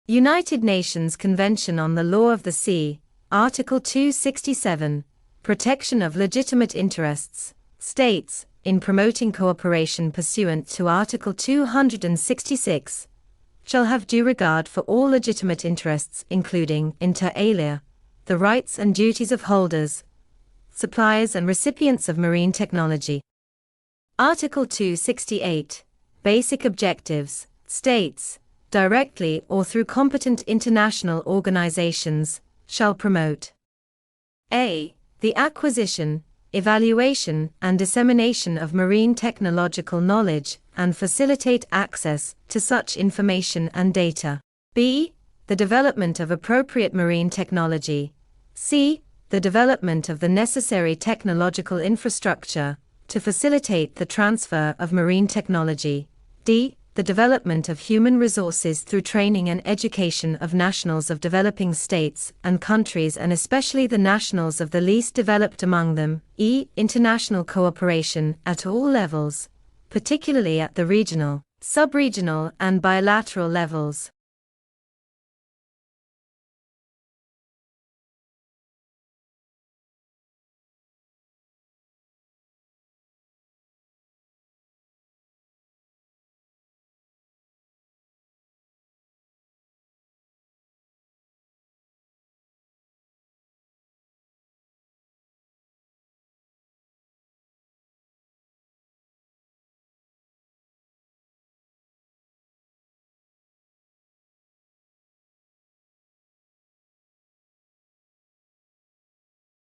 United Nations Convention on the Law of the Sea, Article 267, Protection of Legitimate Interests, states, in promoting cooperation pursuant to Article 266, shall have due regard for all legitimate interests including, inter alia, the rights and duties of holders, suppliers and recipients of marine technology. Article 268, Basic Objectives, states, directly or through competent international organizations, shall promote a. The acquisition, evaluation and dissemination of marine technological knowledge and facilitate access to such information and data. B. The development of appropriate marine technology. C. The development of the necessary technological infrastructure to facilitate the transfer of marine technology. D. The development of human resources through training and education of nationals of developing states and countries and especially the nationals of the least developed among them. E. International cooperation at all levels, particularly at the regional, sub-regional and bilateral levels.